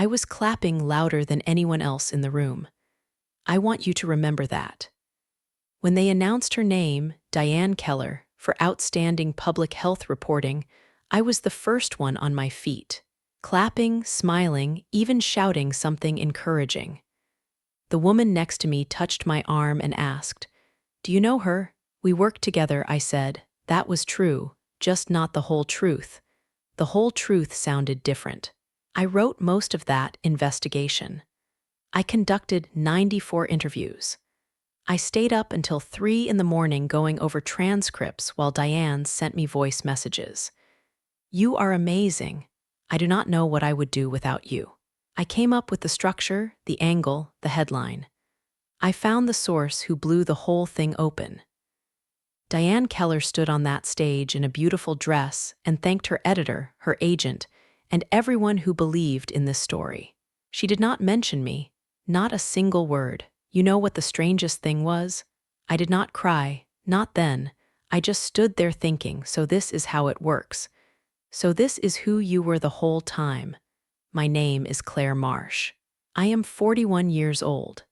I was clapping louder than anyone else in the room. I want you to remember that. When they announced her name, Diane Keller, for outstanding public health reporting, I was the first one on my feet, clapping, smiling, even shouting something encouraging. The woman next to me touched my arm and asked, "Do you know her?" "We worked together," I said. That was true, just not the whole truth. The whole truth sounded different. I wrote most of that investigation. I conducted 94 interviews. I stayed up until 3 in the morning going over transcripts while Diane sent me voice messages. "You are amazing. I do not know what I would do without you." I came up with the structure, the angle, the headline. I found the source who blew the whole thing open. Diane Keller stood on that stage in a beautiful dress and thanked her editor, her agent, and everyone who believed in this story. She did not mention me, not a single word. You know what the strangest thing was? I did not cry, not then. I just stood there thinking, so this is how it works. So this is who you were the whole time. My name is Claire Marsh. I am 41 years old.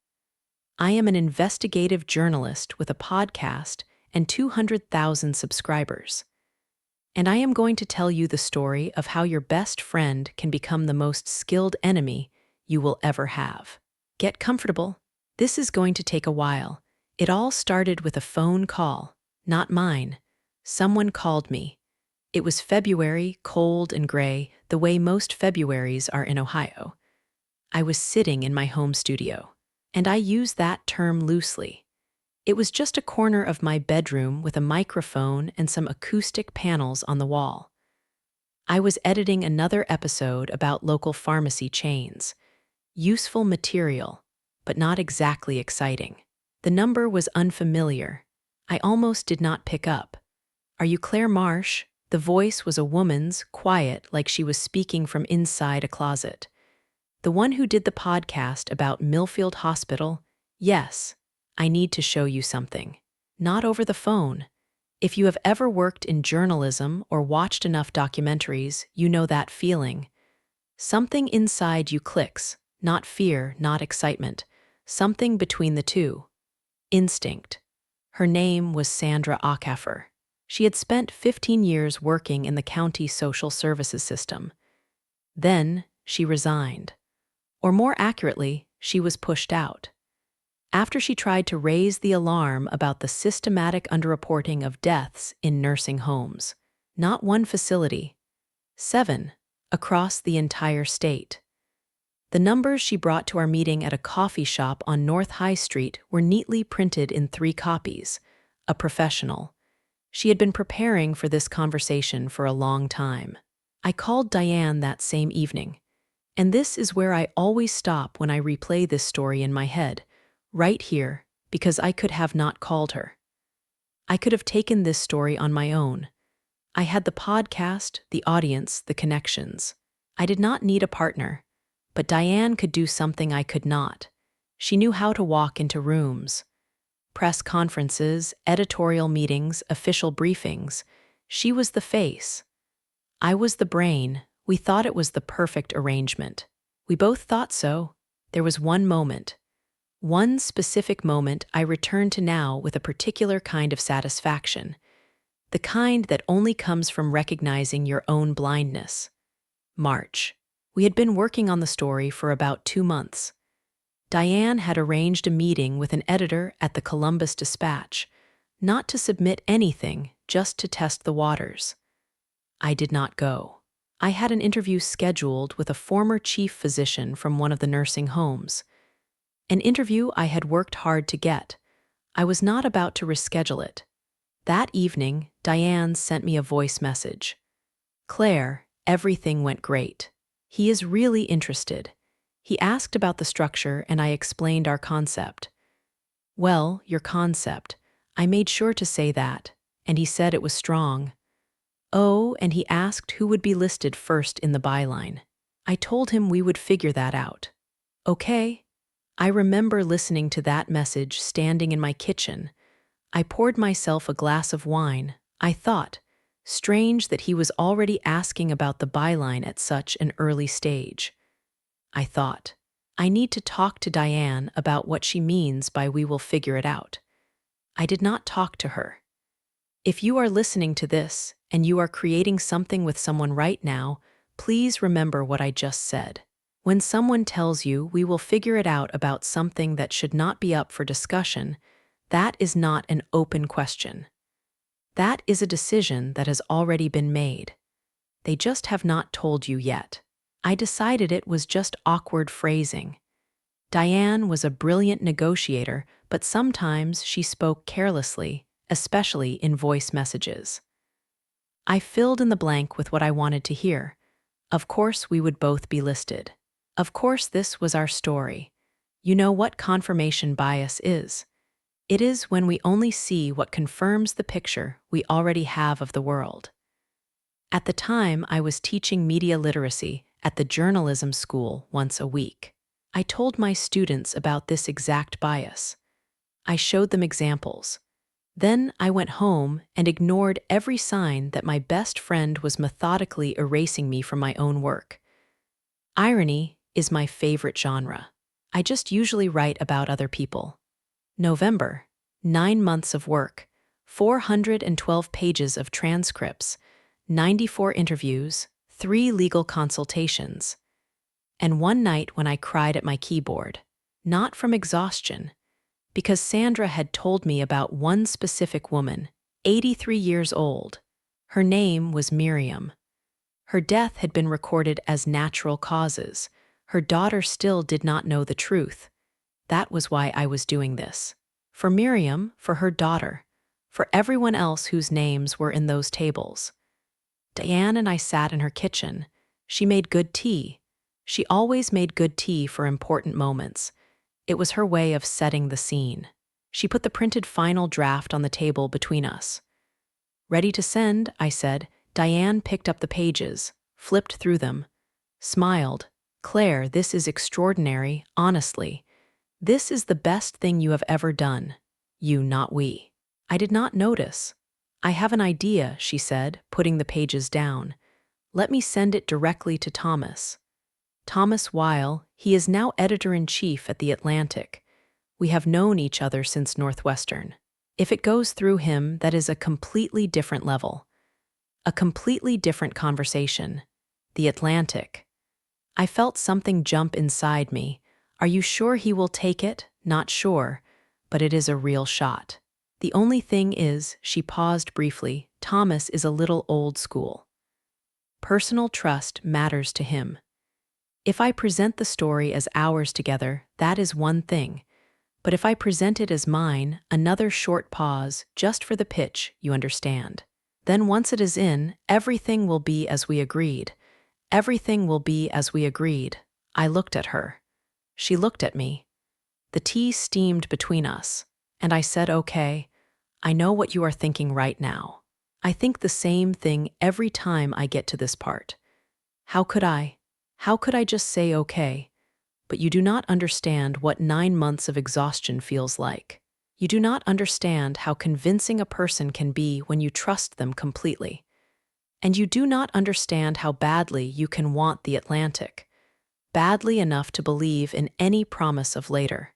I am an investigative journalist with a podcast and 200,000 subscribers. And I am going to tell you the story of how your best friend can become the most skilled enemy you will ever have. Get comfortable. This is going to take a while. It all started with a phone call, not mine. Someone called me. It was February, cold and gray, the way most Februaries are in Ohio. I was sitting in my home studio, and I use that term loosely. It was just a corner of my bedroom with a microphone and some acoustic panels on the wall. I was editing another episode about local pharmacy chains. Useful material, but not exactly exciting. The number was unfamiliar. I almost did not pick up. "Are you Claire Marsh?" The voice was a woman's, quiet, like she was speaking from inside a closet. "The one who did the podcast about Millfield Hospital?" "Yes. I need to show you something." "Not over the phone." If you have ever worked in journalism or watched enough documentaries, you know that feeling. Something inside you clicks, not fear, not excitement. Something between the two. Instinct. Her name was Sandra Ackafer. She had spent 15 years working in the county social services system. Then she resigned. Or more accurately, she was pushed out. After she tried to raise the alarm about the systematic underreporting of deaths in nursing homes. Not one facility. 7, across the entire state. The numbers she brought to our meeting at a coffee shop on North High Street were neatly printed in 3 copies. A professional. She had been preparing for this conversation for a long time. I called Diane that same evening. And this is where I always stop when I replay this story in my head. Right here, because I could have not called her. I could have taken this story on my own. I had the podcast, the audience, the connections. I did not need a partner. But Diane could do something I could not. She knew how to walk into rooms. Press conferences, editorial meetings, official briefings. She was the face. I was the brain. We thought it was the perfect arrangement. We both thought so. There was one moment. One specific moment I return to now with a particular kind of satisfaction. The kind that only comes from recognizing your own blindness. March. We had been working on the story for about 2 months. Diane had arranged a meeting with an editor at the Columbus Dispatch, not to submit anything, just to test the waters. I did not go. I had an interview scheduled with a former chief physician from one of the nursing homes. An interview I had worked hard to get. I was not about to reschedule it. That evening, Diane sent me a voice message. "Claire, everything went great. He is really interested. He asked about the structure and I explained our concept." "Well, your concept. I made sure to say that, and he said it was strong." "Oh, and he asked who would be listed first in the byline." "I told him we would figure that out." "Okay." I remember listening to that message standing in my kitchen. I poured myself a glass of wine. I thought, strange that he was already asking about the byline at such an early stage. I thought. I need to talk to Diane about what she means by "we will figure it out." I did not talk to her. If you are listening to this and you are creating something with someone right now, please remember what I just said. When someone tells you "we will figure it out" about something that should not be up for discussion, that is not an open question. That is a decision that has already been made. They just have not told you yet. I decided it was just awkward phrasing. Diane was a brilliant negotiator, but sometimes she spoke carelessly, especially in voice messages. I filled in the blank with what I wanted to hear. Of course, we would both be listed. Of course, this was our story. You know what confirmation bias is. It is when we only see what confirms the picture we already have of the world. At the time, I was teaching media literacy at the journalism school once a week. I told my students about this exact bias. I showed them examples. Then I went home and ignored every sign that my best friend was methodically erasing me from my own work. Irony is my favorite genre. I just usually write about other people. November, 9 months of work, 412 pages of transcripts, 94 interviews, 3 legal consultations. And one night when I cried at my keyboard, not from exhaustion, because Sandra had told me about one specific woman, 83 years old. Her name was Miriam. Her death had been recorded as natural causes. Her daughter still did not know the truth. That was why I was doing this. For Miriam, for her daughter, for everyone else whose names were in those tables. Diane and I sat in her kitchen. She made good tea. She always made good tea for important moments. It was her way of setting the scene. She put the printed final draft on the table between us. "Ready to send," I said. Diane picked up the pages, flipped through them, smiled. "Claire, this is extraordinary, honestly. This is the best thing you have ever done. You, not we." I did not notice. "I have an idea," she said, putting the pages down. "Let me send it directly to Thomas. Thomas Weil, he is now editor-in-chief at The Atlantic. We have known each other since Northwestern. If it goes through him, that is a completely different level. A completely different conversation. The Atlantic." I felt something jump inside me. Are you sure he will take it? Not sure, but it is a real shot. The only thing is, she paused briefly, Thomas is a little old school. Personal trust matters to him. If I present the story as ours together, that is one thing. But if I present it as mine, another short pause, just for the pitch, you understand. Then once it is in, everything will be as we agreed. Everything will be as we agreed. I looked at her. She looked at me. The tea steamed between us, and I said, "Okay, I know what you are thinking right now. I think the same thing every time I get to this part. How could I? How could I just say okay? But you do not understand what 9 months of exhaustion feels like. You do not understand how convincing a person can be when you trust them completely. And you do not understand how badly you can want the Atlantic. Badly enough to believe in any promise of later.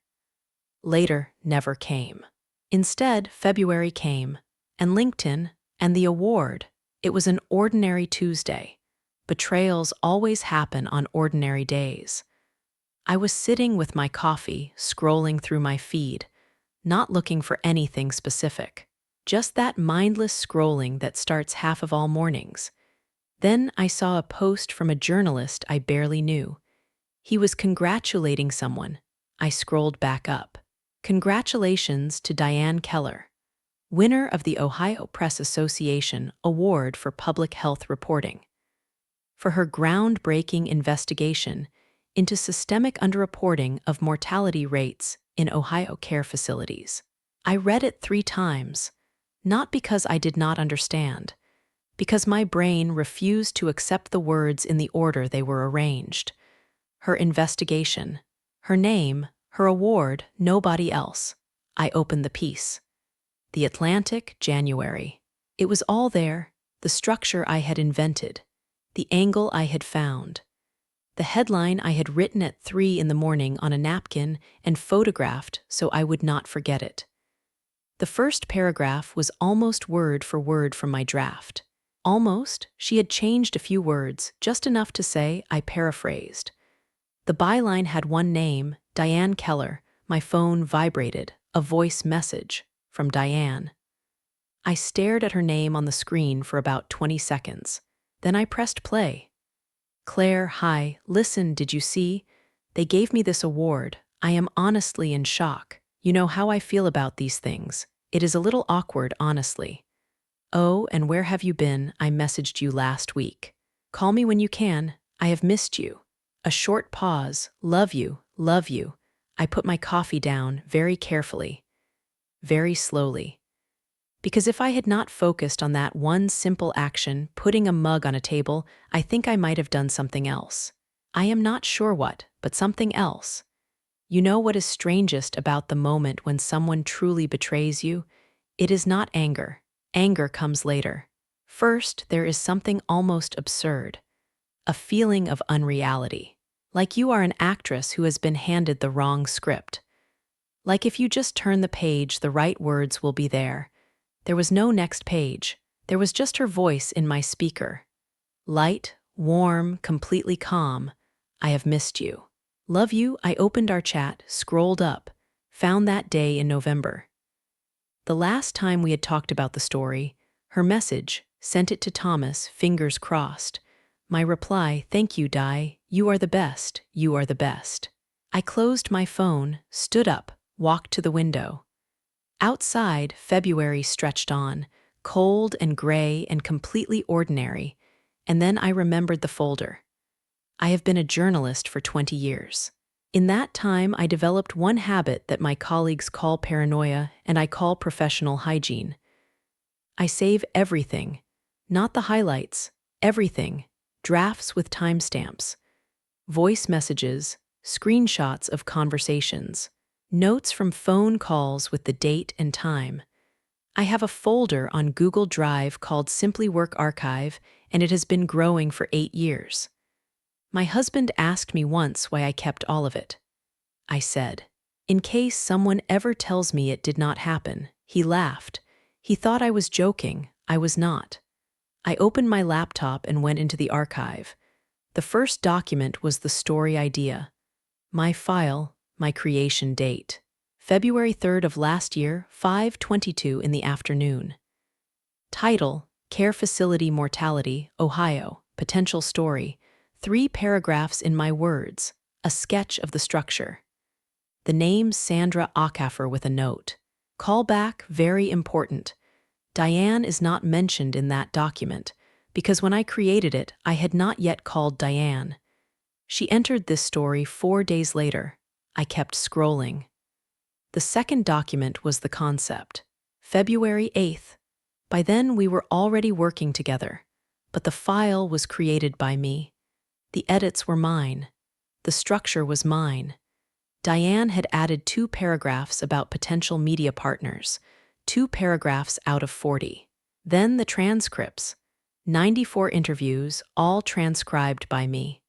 Later never came. Instead, February came, and LinkedIn, and the award. It was an ordinary Tuesday. Betrayals always happen on ordinary days. I was sitting with my coffee, scrolling through my feed, not looking for anything specific. Just that mindless scrolling that starts half of all mornings. Then I saw a post from a journalist I barely knew. He was congratulating someone. I scrolled back up. "Congratulations to Diane Keller, winner of the Ohio Press Association Award for Public Health Reporting, for her groundbreaking investigation into systemic underreporting of mortality rates in Ohio care facilities." I read it 3 times, not because I did not understand, because my brain refused to accept the words in the order they were arranged. Her investigation, her name, her award, nobody else. I opened the piece. The Atlantic, January. It was all there, the structure I had invented, the angle I had found. The headline I had written at 3 in the morning on a napkin and photographed so I would not forget it. The first paragraph was almost word for word from my draft. Almost, she had changed a few words, just enough to say I paraphrased. The byline had one name, Diane Keller. My phone vibrated, a voice message from Diane. I stared at her name on the screen for about 20 seconds. Then I pressed play. Claire, hi, listen, did you see? They gave me this award. I am honestly in shock. You know how I feel about these things. It is a little awkward, honestly. Oh, and where have you been? I messaged you last week. Call me when you can. I have missed you. A short pause. Love you, love you. I put my coffee down very carefully, very slowly. Because if I had not focused on that one simple action, putting a mug on a table, I think I might have done something else. I am not sure what, but something else. You know what is strangest about the moment when someone truly betrays you? It is not anger. Anger comes later. First, there is something almost absurd. A feeling of unreality. Like you are an actress who has been handed the wrong script. Like if you just turn the page, the right words will be there. There was no next page. There was just her voice in my speaker. Light, warm, completely calm. I have missed you. Love you. I opened our chat, scrolled up, found that day in November. The last time we had talked about the story, her message, sent it to Thomas, fingers crossed. My reply, thank you, Di. You are the best. You are the best. I closed my phone, stood up, walked to the window. Outside, February stretched on, cold and gray and completely ordinary, and then I remembered the folder. I have been a journalist for 20 years. In that time, I developed one habit that my colleagues call paranoia and I call professional hygiene. I save everything, not the highlights, everything, drafts with timestamps, voice messages, screenshots of conversations, notes from phone calls with the date and time. I have a folder on Google Drive called Simply Work Archive, and it has been growing for 8 years. My husband asked me once why I kept all of it. I said, in case someone ever tells me it did not happen. He laughed. He thought I was joking. I was not. I opened my laptop and went into the archive. The first document was the story idea. My file, my creation date. February 3rd of last year, 5:22 in the afternoon. Title, Care Facility Mortality, Ohio, Potential Story. 3 paragraphs in my words, a sketch of the structure. The name Sandra Ackafer with a note. Callback, very important. Diane is not mentioned in that document, because when I created it, I had not yet called Diane. She entered this story 4 days later. I kept scrolling. The second document was the concept. February 8th. By then, we were already working together, but the file was created by me. The edits were mine. The structure was mine. Diane had added 2 paragraphs about potential media partners, 2 paragraphs out of 40. Then the transcripts, 94 interviews, all transcribed by me.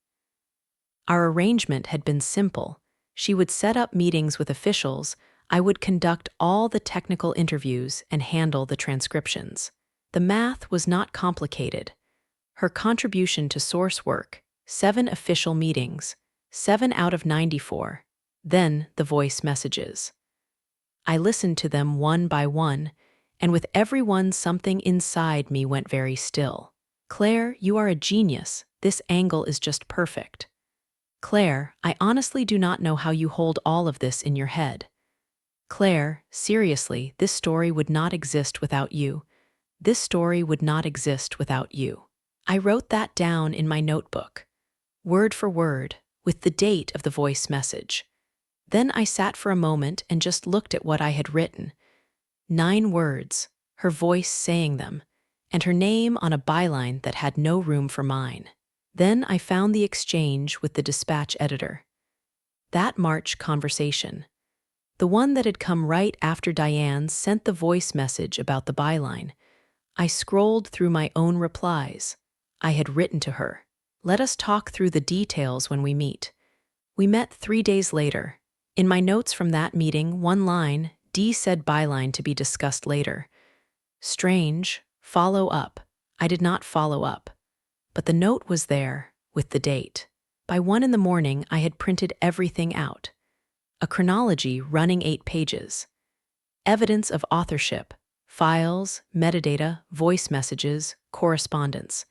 Our arrangement had been simple. She would set up meetings with officials, I would conduct all the technical interviews and handle the transcriptions. The math was not complicated. Her contribution to source work, 7 official meetings, 7 out of 94. Then the voice messages. I listened to them one by one, and with every one something inside me went very still. Claire, you are a genius. This angle is just perfect. Claire, I honestly do not know how you hold all of this in your head. Claire, seriously, this story would not exist without you. This story would not exist without you. I wrote that down in my notebook, word for word, with the date of the voice message. Then I sat for a moment and just looked at what I had written. 9 words, her voice saying them, and her name on a byline that had no room for mine. Then I found the exchange with the dispatch editor. That March conversation, the one that had come right after Diane sent the voice message about the byline. I scrolled through my own replies. I had written to her. Let us talk through the details when we meet. We met 3 days later. In my notes from that meeting, one line, D said byline to be discussed later. Strange, follow up. I did not follow up. But the note was there, with the date. By 1 in the morning, I had printed everything out. A chronology running 8 pages. Evidence of authorship, files, metadata, voice messages, correspondence.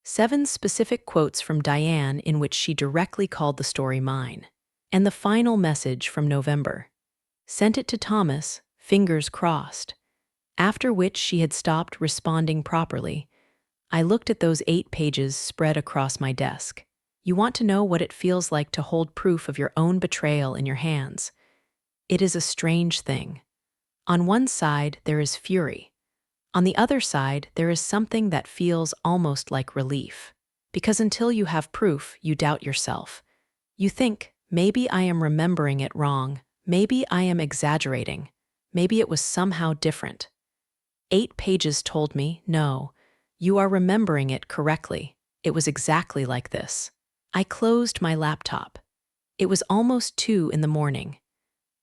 7 specific quotes from Diane in which she directly called the story mine. And the final message from November. Sent it to Thomas, fingers crossed. After which she had stopped responding properly. I looked at those 8 pages spread across my desk. You want to know what it feels like to hold proof of your own betrayal in your hands. It is a strange thing. On one side, there is fury. On the other side, there is something that feels almost like relief. Because until you have proof, you doubt yourself. You think, maybe I am remembering it wrong. Maybe I am exaggerating. Maybe it was somehow different. 8 pages told me, no, you are remembering it correctly. It was exactly like this. I closed my laptop. It was almost 2 in the morning.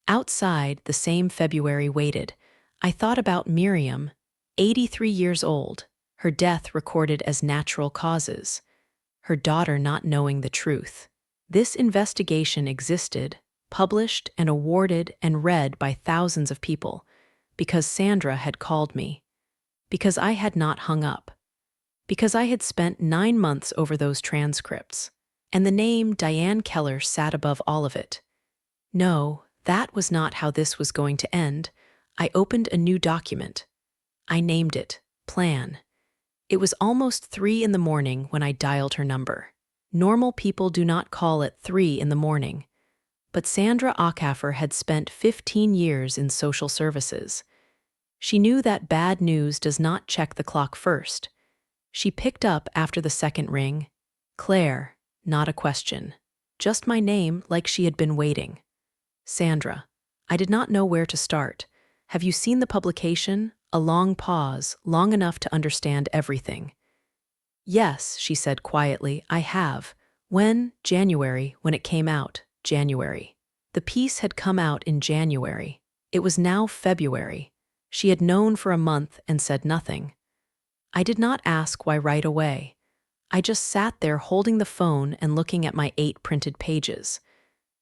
Outside, the same February waited. I thought about Miriam, 83 years old, her death recorded as natural causes, her daughter not knowing the truth. This investigation existed, published and awarded and read by thousands of people, because Sandra had called me, because I had not hung up, because I had spent 9 months over those transcripts, and the name Diane Keller sat above all of it. No, that was not how this was going to end. I opened a new document. I named it Plan. It was almost 3 in the morning when I dialed her number. Normal people do not call at 3 in the morning. But Sandra Ackafer had spent 15 years in social services. She knew that bad news does not check the clock first. She picked up after the second ring. Claire, not a question. Just my name, like she had been waiting. Sandra, I did not know where to start. Have you seen the publication? A long pause, long enough to understand everything. Yes, she said quietly, I have. When? January, when it came out. January. The piece had come out in January. It was now February. She had known for a month and said nothing. I did not ask why right away. I just sat there holding the phone and looking at my 8 printed pages.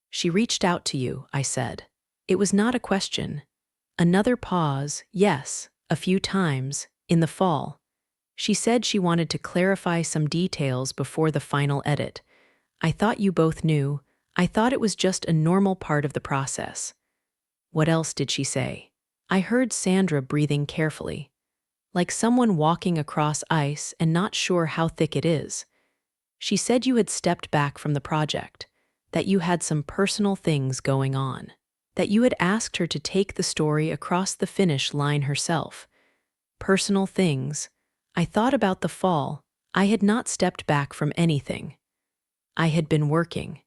She reached out to you, I said. It was not a question. Another pause, yes, a few times, in the fall. She said she wanted to clarify some details before the final edit. I thought you both knew. I thought it was just a normal part of the process. What else did she say? I heard Sandra breathing carefully, like someone walking across ice and not sure how thick it is. She said you had stepped back from the project, that you had some personal things going on, that you had asked her to take the story across the finish line herself. Personal things. I thought about the fall. I had not stepped back from anything. I had been working.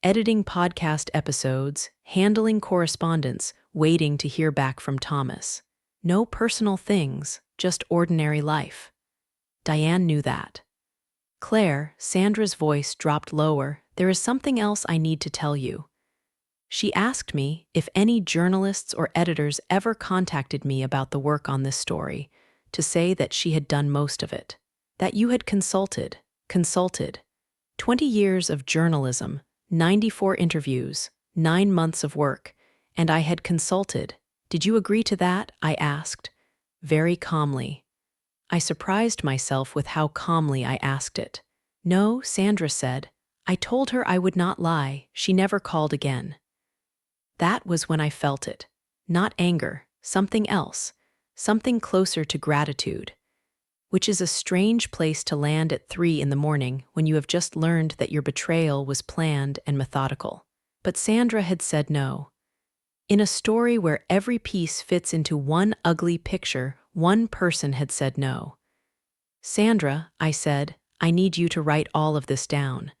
Editing podcast episodes, handling correspondence, waiting to hear back from Thomas. No personal things, just ordinary life. Diane knew that. Claire, Sandra's voice dropped lower. There is something else I need to tell you. She asked me if any journalists or editors ever contacted me about the work on this story, to say that she had done most of it. That you had consulted. 20 years of journalism, 94 interviews, 9 months of work, and I had consulted. Did you agree to that? I asked, very calmly. I surprised myself with how calmly I asked it. No, Sandra said. I told her I would not lie. She never called again. That was when I felt it. Not anger, something else, something closer to gratitude. Which is a strange place to land at 3 in the morning when you have just learned that your betrayal was planned and methodical. But Sandra had said no. In a story where every piece fits into one ugly picture, one person had said no. Sandra, I said, I need you to write all of this down.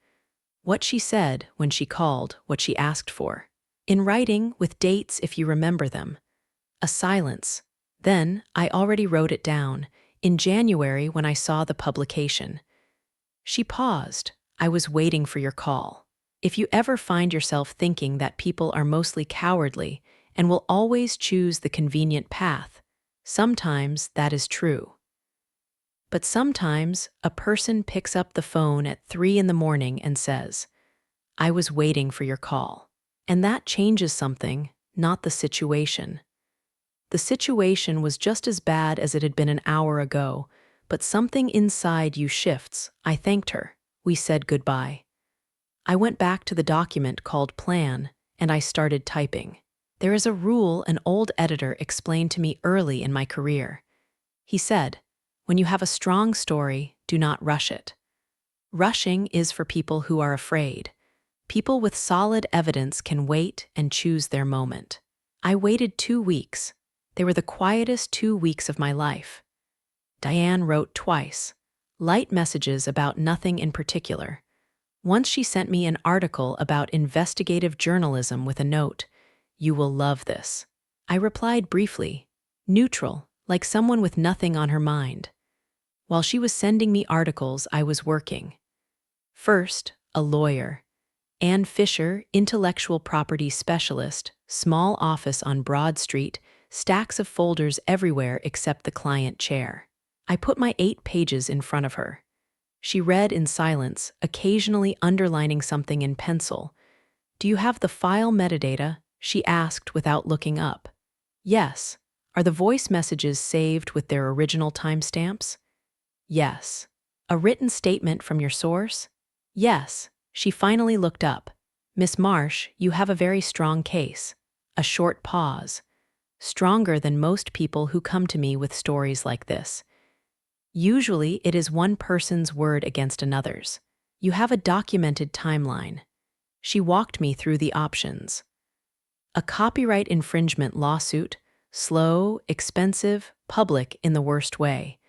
What she said when she called, what she asked for. In writing, with dates if you remember them. A silence. Then, I already wrote it down. In January when I saw the publication. She paused. I was waiting for your call. If you ever find yourself thinking that people are mostly cowardly and will always choose the convenient path, sometimes that is true. But sometimes a person picks up the phone at 3 in the morning and says, I was waiting for your call. And that changes something, not the situation. The situation was just as bad as it had been an hour ago, but something inside you shifts. I thanked her. We said goodbye. I went back to the document called Plan, and I started typing. There is a rule an old editor explained to me early in my career. He said, when you have a strong story, do not rush it. Rushing is for people who are afraid. People with solid evidence can wait and choose their moment. I waited 2 weeks. They were the quietest 2 weeks of my life. Diane wrote twice, light messages about nothing in particular. Once she sent me an article about investigative journalism with a note, "You will love this." I replied briefly, neutral, like someone with nothing on her mind. While she was sending me articles, I was working. First, a lawyer. Ann Fisher, intellectual property specialist, small office on Broad Street, stacks of folders everywhere except the client chair. I put my 8 pages in front of her. She read in silence, occasionally underlining something in pencil. Do you have the file metadata? She asked without looking up. Yes. Are the voice messages saved with their original timestamps? Yes. A written statement from your source? Yes. She finally looked up. Miss Marsh, you have a very strong case. A short pause. Stronger than most people who come to me with stories like this. Usually, it is one person's word against another's. You have a documented timeline. She walked me through the options. A copyright infringement lawsuit, slow, expensive, public in the worst way.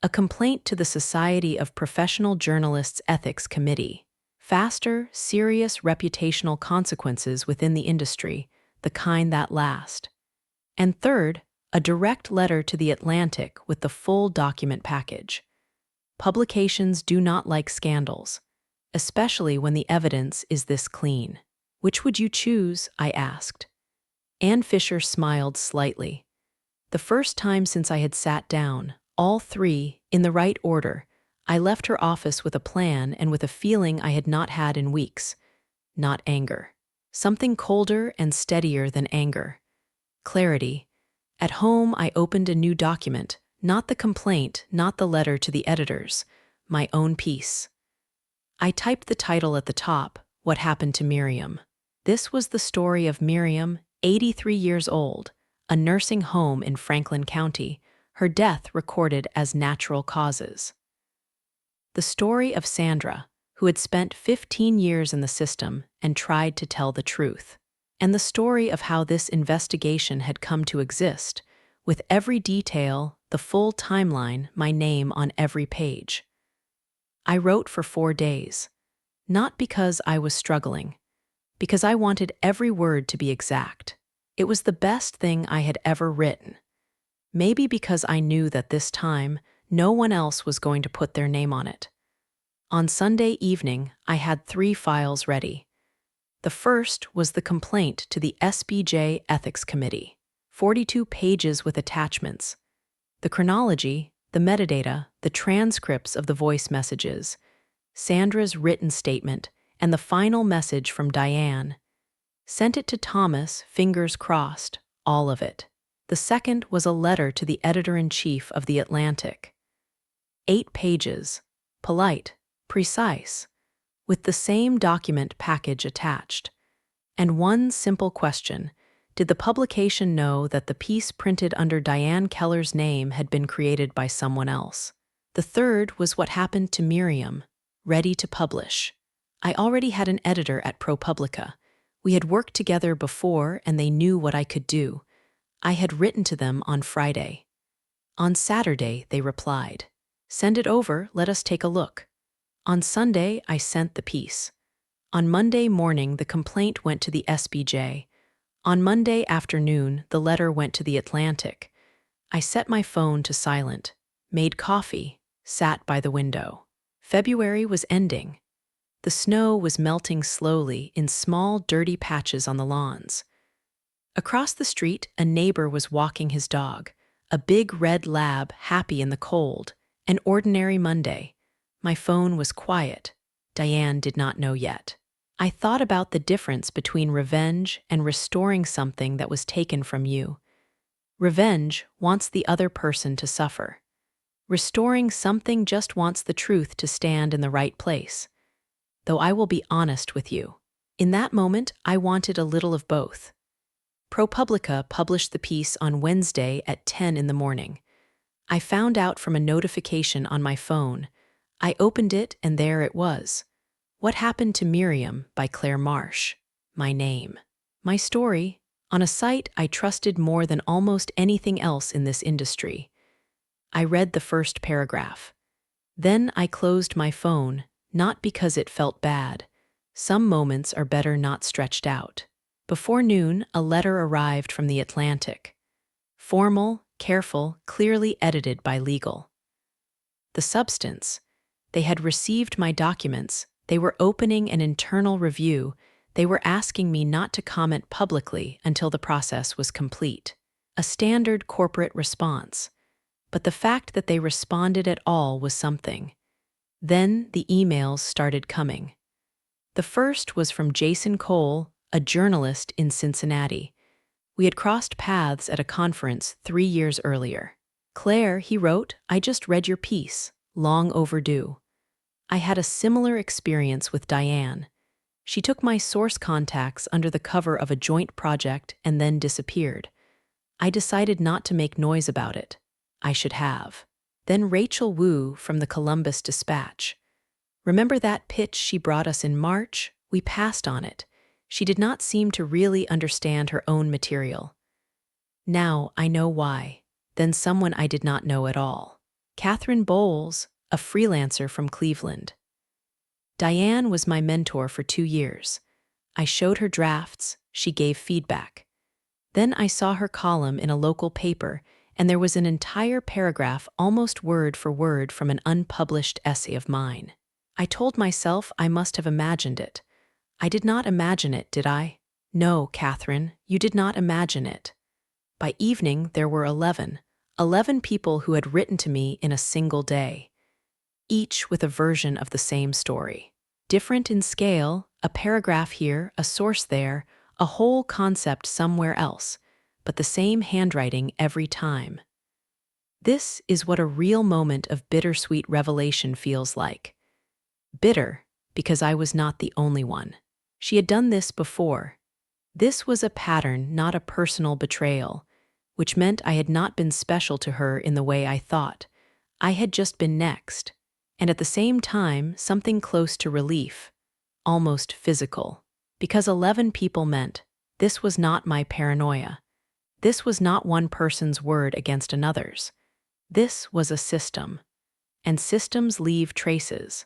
A complaint to the Society of Professional Journalists Ethics Committee. Faster, serious reputational consequences within the industry, the kind that last. And third, a direct letter to the Atlantic with the full document package. Publications do not like scandals, especially when the evidence is this clean. Which would you choose? I asked. Ann Fisher smiled slightly. The first time since I had sat down, all 3, in the right order, I left her office with a plan and with a feeling I had not had in weeks. Not anger. Something colder and steadier than anger. Clarity. At home, I opened a new document, not the complaint, not the letter to the editors, my own piece. I typed the title at the top, What Happened to Miriam. This was the story of Miriam, 83 years old, a nursing home in Franklin County, her death recorded as natural causes. The story of Sandra, who had spent 15 years in the system and tried to tell the truth. And the story of how this investigation had come to exist, with every detail, the full timeline, my name on every page. I wrote for 4 days, not because I was struggling, because I wanted every word to be exact. It was the best thing I had ever written. Maybe because I knew that this time, no one else was going to put their name on it. On Sunday evening, I had 3 files ready. The first was the complaint to the SBJ Ethics Committee, 42 pages with attachments. The chronology, the metadata, the transcripts of the voice messages, Sandra's written statement, and the final message from Diane. Sent it to Thomas, fingers crossed, all of it. The second was a letter to the editor-in-chief of The Atlantic. 8 pages, polite, precise, with the same document package attached. And one simple question: did the publication know that the piece printed under Diane Keller's name had been created by someone else? The third was What Happened to Miriam, ready to publish. I already had an editor at ProPublica. We had worked together before and they knew what I could do. I had written to them on Friday. On Saturday, they replied, "Send it over, let us take a look." On Sunday, I sent the piece. On Monday morning, the complaint went to the SBJ. On Monday afternoon, the letter went to The Atlantic. I set my phone to silent, made coffee, sat by the window. February was ending. The snow was melting slowly in small, dirty patches on the lawns. Across the street, a neighbor was walking his dog, a big red lab happy in the cold, an ordinary Monday. My phone was quiet. Diane did not know yet. I thought about the difference between revenge and restoring something that was taken from you. Revenge wants the other person to suffer. Restoring something just wants the truth to stand in the right place. Though I will be honest with you, in that moment I wanted a little of both. ProPublica published the piece on Wednesday at 10 in the morning. I found out from a notification on my phone. I opened it and there it was. What Happened to Miriam by Claire Marsh. My name. My story, on a site I trusted more than almost anything else in this industry. I read the first paragraph. Then I closed my phone, not because it felt bad. Some moments are better not stretched out. Before noon, a letter arrived from the Atlantic. Formal, careful, clearly edited by legal. The substance. They had received my documents. They were opening an internal review. They were asking me not to comment publicly until the process was complete. A standard corporate response. But the fact that they responded at all was something. Then the emails started coming. The first was from Jason Cole, a journalist in Cincinnati. We had crossed paths at a conference 3 years earlier. "Claire," he wrote, "I just read your piece. Long overdue." I had a similar experience with Diane. She took my source contacts under the cover of a joint project and then disappeared. I decided not to make noise about it. I should have. Then Rachel Wu from the Columbus Dispatch. Remember that pitch she brought us in March? We passed on it. She did not seem to really understand her own material. Now I know why. Then someone I did not know at all. Catherine Bowles, a freelancer from Cleveland. Diane was my mentor for 2 years. I showed her drafts, she gave feedback. Then I saw her column in a local paper, and there was an entire paragraph almost word for word from an unpublished essay of mine. I told myself I must have imagined it. I did not imagine it, did I? No, Catherine, you did not imagine it. By evening, there were 11 people who had written to me in a single day, each with a version of the same story. Different in scale, a paragraph here, a source there, a whole concept somewhere else, but the same handwriting every time. This is what a real moment of bittersweet revelation feels like. Bitter, because I was not the only one. She had done this before. This was a pattern, not a personal betrayal, which meant I had not been special to her in the way I thought. I had just been next, and at the same time, something close to relief, almost physical, because 11 people meant this was not my paranoia. This was not one person's word against another's. This was a system, and systems leave traces.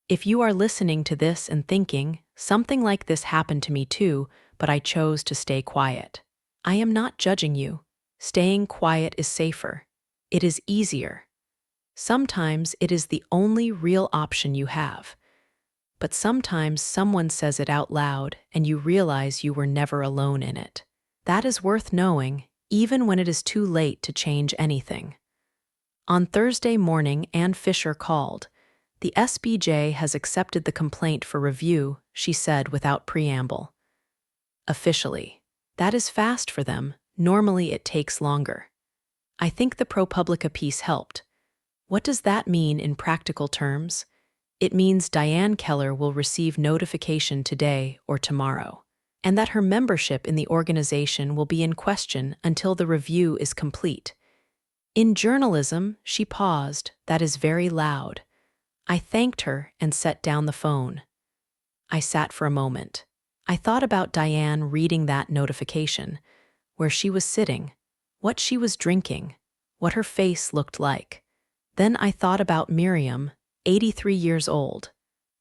If you are listening to this and thinking, something like this happened to me too, but I chose to stay quiet. I am not judging you. Staying quiet is safer. It is easier. Sometimes it is the only real option you have. But sometimes someone says it out loud and you realize you were never alone in it. That is worth knowing, even when it is too late to change anything. On Thursday morning, Ann Fisher called. "The SBJ has accepted the complaint for review," she said without preamble. Officially. That is fast for them. Normally it takes longer. I think the ProPublica piece helped. What does that mean in practical terms? It means Diane Keller will receive notification today or tomorrow, and that her membership in the organization will be in question until the review is complete. In journalism, she paused. That is very loud. I thanked her and set down the phone. I sat for a moment. I thought about Diane reading that notification, where she was sitting, what she was drinking, what her face looked like. Then I thought about Miriam, 83 years old.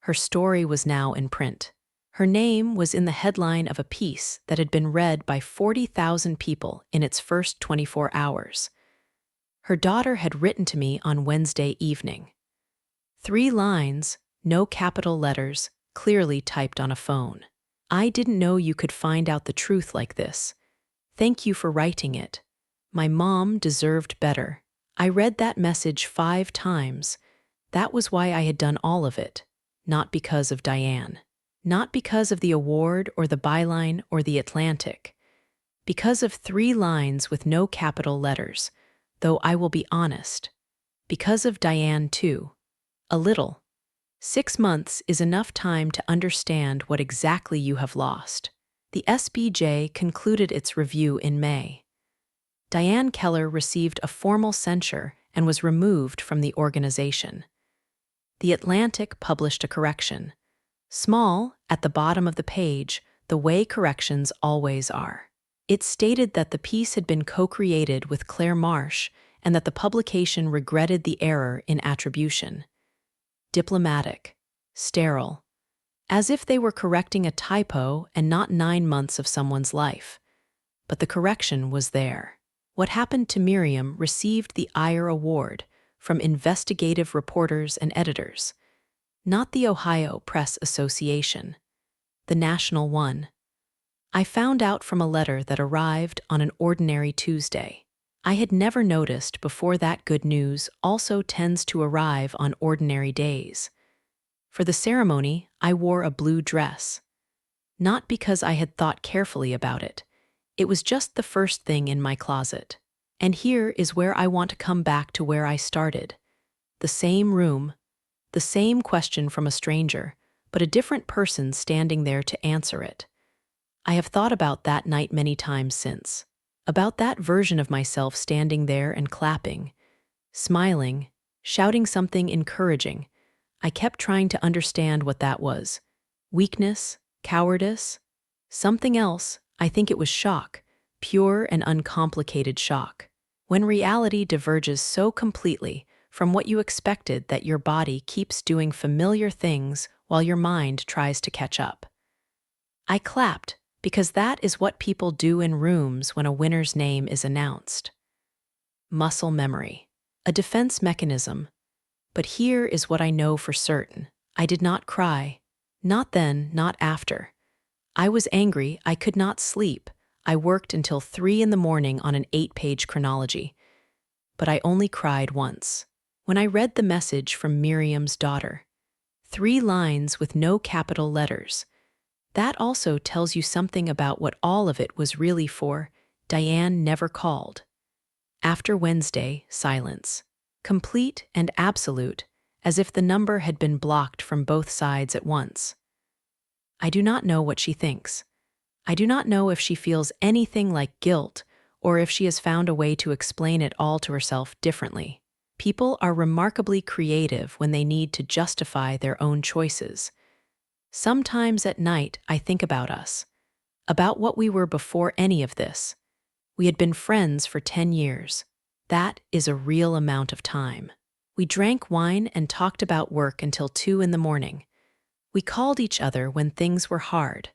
Her story was now in print. Her name was in the headline of a piece that had been read by 40,000 people in its first 24 hours. Her daughter had written to me on Wednesday evening. 3 lines, no capital letters, clearly typed on a phone. I didn't know you could find out the truth like this. Thank you for writing it. My mom deserved better. I read that message 5 times. That was why I had done all of it. Not because of Diane. Not because of the award or the byline or the Atlantic. Because of 3 lines with no capital letters, though I will be honest. Because of Diane, too. A little. 6 months is enough time to understand what exactly you have lost. The SBJ concluded its review in May. Diane Keller received a formal censure and was removed from the organization. The Atlantic published a correction. Small, at the bottom of the page, the way corrections always are. It stated that the piece had been co-created with Claire Marsh and that the publication regretted the error in attribution. Diplomatic. Sterile. As if they were correcting a typo and not 9 months of someone's life. But the correction was there. What happened to Miriam received the Ire Award from investigative reporters and editors. Not the Ohio Press Association. The national one. I found out from a letter that arrived on an ordinary Tuesday. I had never noticed before that good news also tends to arrive on ordinary days. For the ceremony, I wore a blue dress. Not because I had thought carefully about it. It was just the first thing in my closet. And here is where I want to come back to where I started. The same room, the same question from a stranger, but a different person standing there to answer it. I have thought about that night many times since. About that version of myself standing there and clapping, smiling, shouting something encouraging. I kept trying to understand what that was. Weakness, cowardice, something else. I think it was shock, pure and uncomplicated shock. When reality diverges so completely from what you expected that your body keeps doing familiar things while your mind tries to catch up. I clapped because that is what people do in rooms when a winner's name is announced. Muscle memory, a defense mechanism. But here is what I know for certain. I did not cry. Not then, not after. I was angry, I could not sleep. I worked until 3 in the morning on an 8-page chronology. But I only cried once. When I read the message from Miriam's daughter. 3 lines with no capital letters. That also tells you something about what all of it was really for. Diane never called. After Wednesday, silence. Complete and absolute, as if the number had been blocked from both sides at once. I do not know what she thinks. I do not know if she feels anything like guilt or if she has found a way to explain it all to herself differently. People are remarkably creative when they need to justify their own choices. Sometimes at night I think about us, about what we were before any of this. We had been friends for 10 years. That is a real amount of time. We drank wine and talked about work until 2 in the morning. We called each other when things were hard.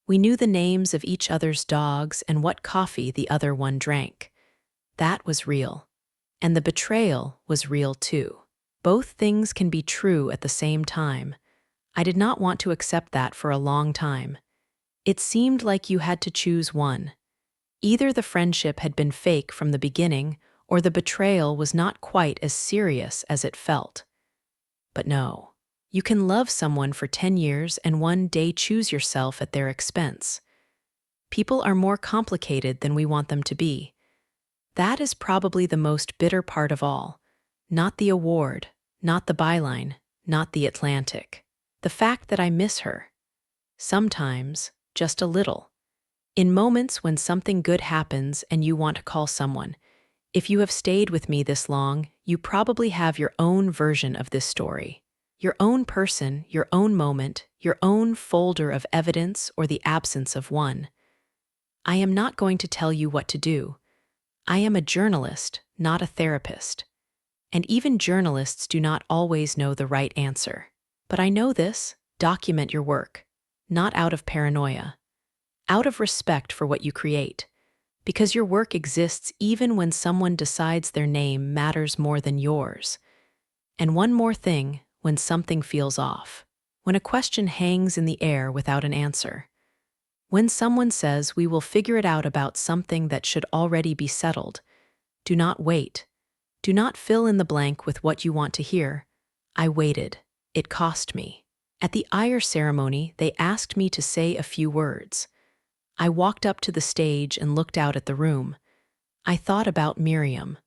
We knew the names of each other's dogs and what coffee the other one drank. That was real. And the betrayal was real too. Both things can be true at the same time. I did not want to accept that for a long time. It seemed like you had to choose one. Either the friendship had been fake from the beginning, or the betrayal was not quite as serious as it felt. But no, you can love someone for 10 years and one day choose yourself at their expense. People are more complicated than we want them to be. That is probably the most bitter part of all. Not the award, not the byline, not the Atlantic. The fact that I miss her. Sometimes, just a little. In moments when something good happens and you want to call someone, if you have stayed with me this long, you probably have your own version of this story. Your own person, your own moment, your own folder of evidence or the absence of one. I am not going to tell you what to do. I am a journalist, not a therapist. And even journalists do not always know the right answer. But I know this: document your work, not out of paranoia, out of respect for what you create, because your work exists even when someone decides their name matters more than yours. And one more thing, when something feels off, when a question hangs in the air without an answer, when someone says we will figure it out about something that should already be settled. Do not wait. Do not fill in the blank with what you want to hear. I waited. It cost me. At the ire ceremony, they asked me to say a few words. I walked up to the stage and looked out at the room. I thought about Miriam.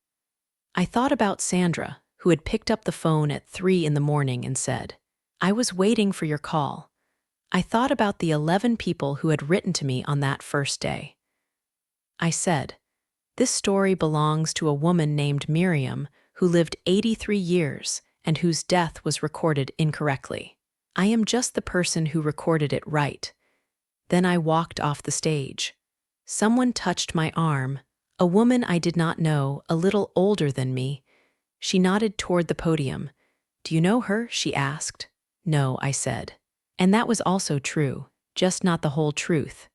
I thought about Sandra, who had picked up the phone at 3 in the morning and said, "I was waiting for your call." I thought about the 11 people who had written to me on that first day. I said, "This story belongs to a woman named Miriam who lived 83 years and whose death was recorded incorrectly. I am just the person who recorded it right." Then I walked off the stage. Someone touched my arm, a woman I did not know, a little older than me. She nodded toward the podium. "Do you know her?" she asked. "No," I said. And that was also true, just not the whole truth.